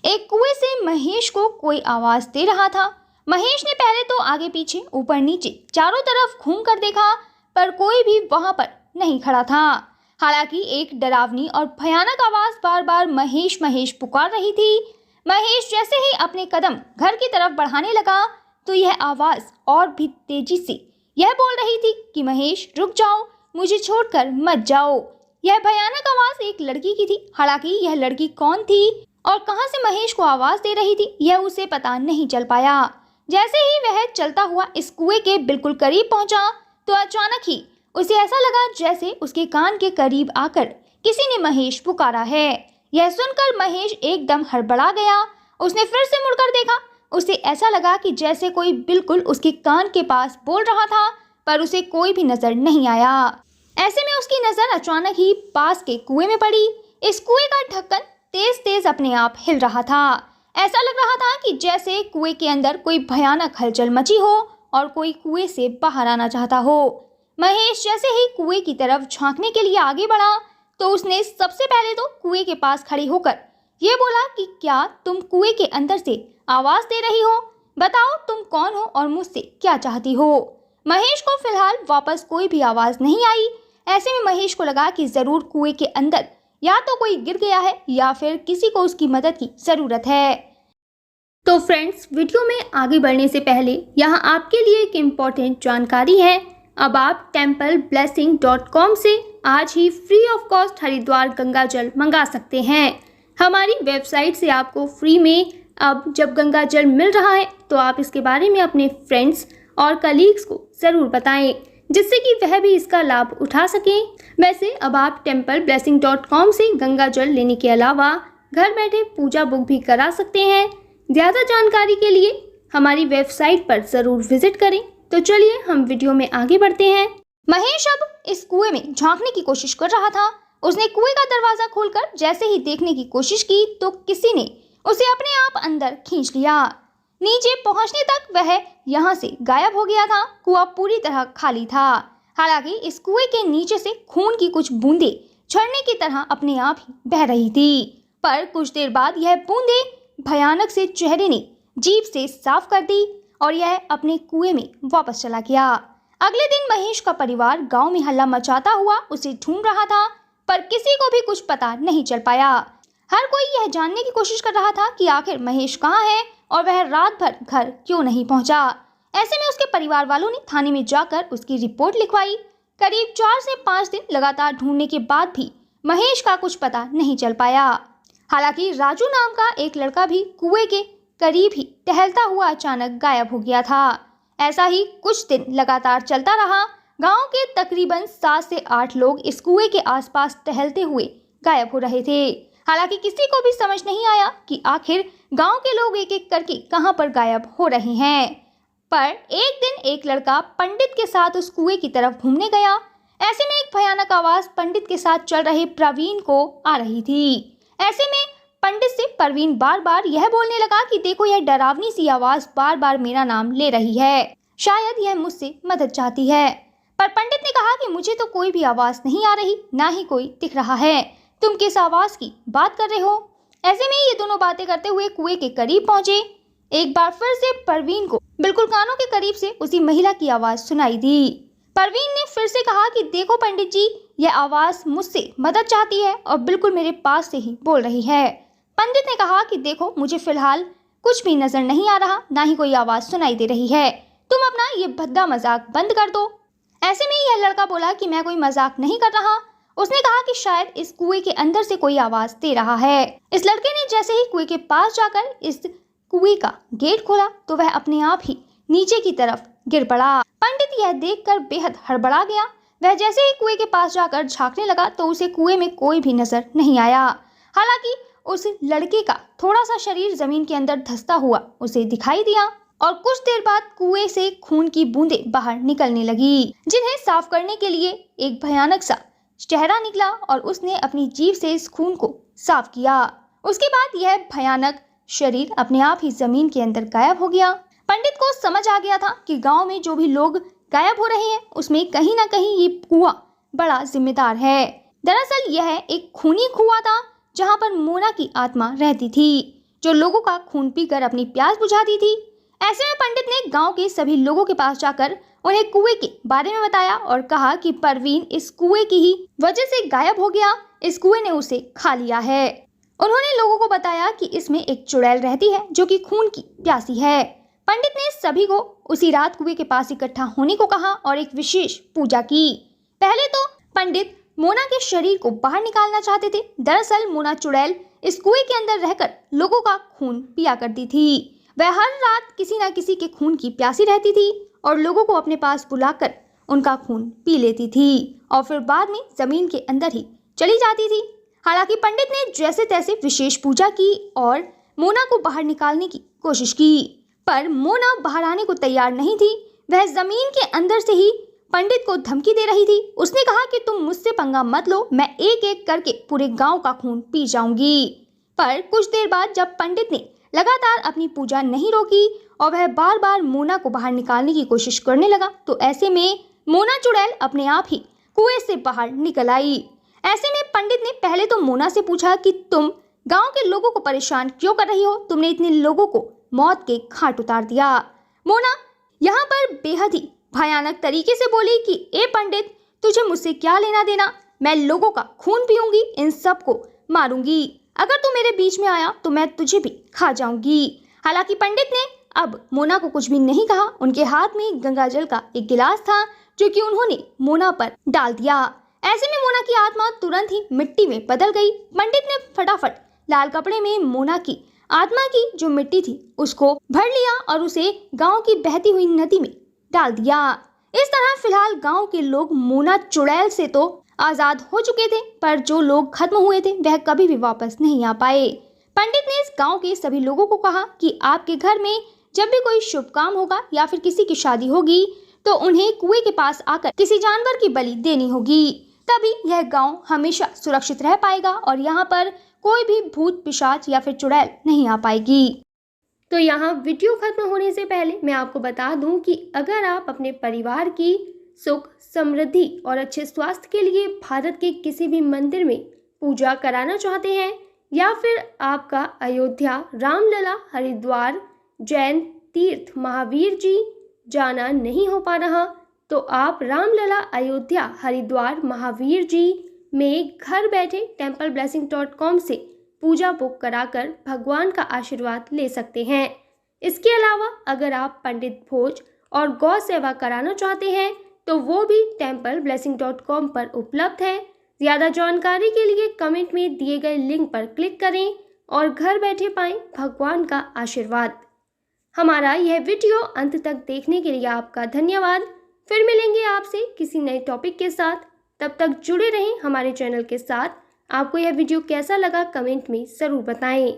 एक कुएं से महेश को कोई आवाज दे रहा था। महेश ने पहले तो आगे पीछे ऊपर नीचे चारों तरफ घूम कर देखा, पर कोई भी वहां पर नहीं खड़ा था। हालांकि एक डरावनी और भयानक आवाज बार बार महेश महेश पुकार रही थी। महेश जैसे ही अपने कदम घर की तरफ बढ़ाने लगा तो यह आवाज और भी तेजी से यह बोल रही थी कि महेश रुक जाओ, मुझे छोड़कर मत जाओ। यह भयानक आवाज एक लड़की की थी। हालांकि यह लड़की कौन थी और कहां से महेश को आवाज दे रही थी यह उसे पता नहीं चल पाया। जैसे ही वह चलता हुआ इस कुएं के बिल्कुल करीब पहुंचा तो अचानक ही उसे ऐसा लगा जैसे उसके कान के करीब आकर किसी ने महेश पुकारा है। यह सुनकर महेश एकदम हड़बड़ा गया। उसने फिर से मुड़कर देखा। उसे ऐसा लगा कि जैसे कोई बिल्कुल उसके कान के पास बोल रहा था, पर उसे कोई भी नजर नहीं आया। ऐसे में उसकी नजर अचानक ही पास के कुएं में पड़ी। इस कुएं का ढक्कन तेज तेज अपने आप हिल रहा था। ऐसा लग रहा था कि जैसे कुएं के अंदर कोई भयानक हलचल मची हो और कोई कुएं से बाहर आना चाहता हो। महेश जैसे ही कुएं की तरफ झांकने के लिए आगे बढ़ा तो उसने सबसे पहले तो कुएं के पास खड़ी होकर ये बोला कि क्या तुम कुएं के अंदर से आवाज दे रही हो? बताओ तुम कौन हो और मुझसे क्या चाहती हो? महेश को फिलहाल वापस कोई भी आवाज नहीं आई। ऐसे में महेश को लगा कि जरूर कुएं के अंदर या तो कोई गिर गया है या फिर किसी को उसकी मदद की जरूरत है। तो फ्रेंड्स, वीडियो में आगे बढ़ने से पहले यहाँ आपके लिए एक इम्पोर्टेंट जानकारी है। अब आप templeblessing.com से आज ही free of cost Haridwar Ganga जल मंगा सकते हैं। हमारी वेबसाइट से आपको फ्री में अब जब गंगा जल मिल रहा है तो आप इसके बारे में अपने फ्रेंड्स और कलीग्स को ज़रूर बताएं, जिससे कि वह भी इसका लाभ उठा सकें। वैसे अब आप templeblessing.com से गंगा जल लेने के अलावा घर बैठे पूजा बुक भी करा सकते हैं। ज़्यादा जानकारी के लिए हमारी वेबसाइट पर ज़रूर विजिट करें। तो चलिए हम वीडियो में आगे बढ़ते हैं। महेश अब इस कुएं में झांकने की कोशिश कर रहा था। उसने कुएं का दरवाजा खोलकर जैसे ही देखने की कोशिश की तो किसी ने उसे अपने आप अंदर खींच लिया। नीचे पहुंचने तक वह यहाँ से गायब हो गया था। कुआं पूरी तरह खाली था। हालांकि इस कुएं के नीचे से खून की कुछ बूंदें झरने की तरह अपने आप ही बह रही थी, पर कुछ देर बाद यह बूंदें भयानक से चेहरे ने जीभ से साफ कर दी और यह अपने कुएं में वापस चला गया। अगले दिन महेश का परिवार गांव में हल्ला मचाता हुआ उसे ढूंढ रहा था, पर किसी को भी कुछ पता नहीं चल पाया। हर कोई यह जानने की कोशिश कर रहा था कि आखिर महेश कहाँ है और वह रात भर घर क्यों नहीं पहुंचा। ऐसे में उसके परिवार वालों ने थाने में जाकर उसकी रिपोर्ट लिखवाई। करीब 4 से 5 दिन लगातार ढूंढने के बाद भी महेश का कुछ पता नहीं चल पाया। हालांकि राजू नाम का एक लड़का भी कुएं के करीब ही टहलता हुआ अचानक गायब हो गया था। ऐसा ही कुछ दिन लगातार चलता रहा। गांव के तकरीबन 7 से 8 लोग इस कुएं के आसपास टहलते हुए गायब हो रहे थे। हालांकि किसी को भी समझ नहीं आया कि आखिर गांव के लोग एक एक करके कहां पर गायब हो रहे हैं। पर एक दिन एक लड़का पंडित के साथ उस कुएं की तरफ घूमने गया। ऐसे में एक भयानक आवाज पंडित के साथ चल रहे प्रवीण को आ रही थी। ऐसे में पंडित से प्रवीण बार बार यह बोलने लगा कि देखो, यह डरावनी सी आवाज बार बार मेरा नाम ले रही है, शायद यह मुझसे मदद चाहती है। पर पंडित ने कहा कि मुझे तो कोई भी आवाज नहीं आ रही, ना ही कोई दिख रहा है, तुम किस आवाज की बात कर रहे हो? ऐसे में ये दोनों बातें करते हुए कुएं के करीब पहुंचे। एक बार फिर से प्रवीण को बिल्कुल कानों के करीब से उसी महिला की आवाज सुनाई दी। प्रवीण ने फिर से कहा कि देखो पंडित जी, यह आवाज मुझसे मदद चाहती है और बिल्कुल मेरे पास से ही बोल रही है। पंडित ने कहा कि देखो, मुझे फिलहाल कुछ भी नजर नहीं आ रहा, ना ही कोई आवाज सुनाई दे रही है, तुम अपना ये भद्दा मजाक बंद कर दो। ऐसे में यह लड़का बोला कि मैं कोई मजाक नहीं कर रहा। उसने कहा कि शायद इस कुएं के अंदर से कोई आवाज दे रहा है। इस लड़के ने जैसे ही कुएं के पास जाकर इस कुएं का गेट खोला तो वह अपने आप ही नीचे की तरफ गिर पड़ा। पंडित यह देखकर बेहद हड़बड़ा गया। वह जैसे ही कुएं के पास जाकर झांकने लगा तो उसे कुएं में कोई भी नजर नहीं आया। हालांकि उस लड़के का थोड़ा सा शरीर जमीन के अंदर धंसता हुआ उसे दिखाई दिया और कुछ देर बाद कुएं से खून की बूंदें बाहर निकलने लगी, जिन्हें साफ करने के लिए एक भयानक सा चेहरा निकला और उसने अपनी जीभ से इस खून को साफ किया। उसके बाद यह भयानक शरीर अपने आप ही जमीन के अंदर गायब हो गया। पंडित को समझ आ गया था कि गांव में जो भी लोग गायब हो रहे हैं उसमें कहीं ना कहीं ये कुआं बड़ा जिम्मेदार है। दरअसल यह एक खूनी कुआं था जहां पर मोना की आत्मा रहती थी। जो लोगों का खून पीकर अपनी प्यास बुझाती थी। ऐसे में पंडित ने गांव के सभी लोगों के पास जाकर उन्हें कुएं के बारे में बताया और कहा कि परवीन इस कुएं की ही वजह से गायब हो गया, इस कुएं ने उसे खा लिया है। उन्होंने लोगों को बताया कि इसमें एक चुड़ैल रहती है जो कि खून की प्यासी है। पंडित ने सभी को उसी रात कुएं के पास इकट्ठा होने को कहा और एक विशेष पूजा की। पहले तो पंडित मोना के शरीर को बाहर निकालना चाहते थे। दरअसल मोना चुड़ैल इस कुएं के अंदर रहकर लोगों का खून पिया करती थी। वह हर रात किसी न किसी के खून की प्यासी रहती थी और लोगों को अपने पास बुलाकर उनका खून पी लेती थी और फिर बाद में जमीन के अंदर ही चली जाती थी। हालांकि पंडित ने जैसे तैसे विशेष पूजा की और मोना को बाहर निकालने की कोशिश की, पर मोना बाहर आने को तैयार नहीं थी। वह जमीन के अंदर से ही पंडित को धमकी दे रही थी। उसने कहा कि तुम मुझसे पंगा मत लो, मैं एक एक करके पूरे गांव का खून पी जाऊंगी। पर कुछ देर बाद जब पंडित ने लगातार अपनी पूजा नहीं रोकी और वह बार बार मोना को बाहर निकालने की कोशिश करने लगा, तो ऐसे में मोना चुड़ैल अपने आप ही कुएं से बाहर निकल आई। ऐसे में पंडित ने पहले तो मोना से पूछा कि तुम गांव के लोगों को परेशान क्यों कर रही हो, तुमने इतने लोगों को मौत के घाट उतार दिया। मोना यहाँ पर बेहद ही भयानक तरीके से बोली कि ए पंडित, तुझे मुझसे क्या लेना देना, मैं लोगों का खून पीऊंगी, इन सबको मारूंगी, अगर तू मेरे बीच में आया तो मैं तुझे भी खा जाऊंगी। हालांकि पंडित ने अब मोना को कुछ भी नहीं कहा। उनके हाथ में गंगाजल का एक गिलास था जो कि उन्होंने मोना पर डाल दिया। ऐसे में मोना की आत्मा तुरंत ही मिट्टी में बदल गई। पंडित ने फटाफट लाल कपड़े में मोना की आत्मा की जो मिट्टी थी उसको भर लिया और उसे गांव की बहती हुई नदी में डाल दिया। इस तरह फिलहाल गांव के लोग मोना चुड़ैल से तो आजाद हो चुके थे, पर जो लोग खत्म हुए थे वह कभी भी वापस नहीं आ पाए। पंडित ने इस गांव के सभी लोगों को कहा कि आपके घर में जब भी कोई शुभ काम होगा या फिर किसी की शादी होगी तो उन्हें कुएं के पास आकर किसी जानवर की बलि देनी होगी, तभी यह गांव हमेशा सुरक्षित रह पाएगा और यहाँ पर कोई भी भूत पिशाच या फिर चुड़ैल नहीं आ पाएगी। तो यहाँ वीडियो खत्म होने से पहले मैं आपको बता दूं कि अगर आप अपने परिवार की सुख, समृद्धि और अच्छे स्वास्थ्य के लिए भारत के किसी भी मंदिर में पूजा कराना चाहते हैं या फिर आपका अयोध्या, रामलला, हरिद्वार, जैन तीर्थ महावीर जी जाना नहीं हो पा रहा, तो आप रामलला, अयोध्या, हरिद्वार, महावीर जी में घर बैठे templeblessing.com से पूजा बुक कराकर भगवान का आशीर्वाद ले सकते हैं। इसके अलावा अगर आप पंडित भोज और गौ सेवा कराना चाहते हैं तो वो भी templeblessing.com पर उपलब्ध है। ज़्यादा जानकारी के लिए कमेंट में दिए गए लिंक पर क्लिक करें और घर बैठे पाएं भगवान का आशीर्वाद। हमारा यह वीडियो अंत तक देखने के लिए आपका धन्यवाद। फिर मिलेंगे आपसे किसी नए टॉपिक के साथ, तब तक जुड़े रहें हमारे चैनल के साथ। आपको यह वीडियो कैसा लगा कमेंट में ज़रूर बताएं।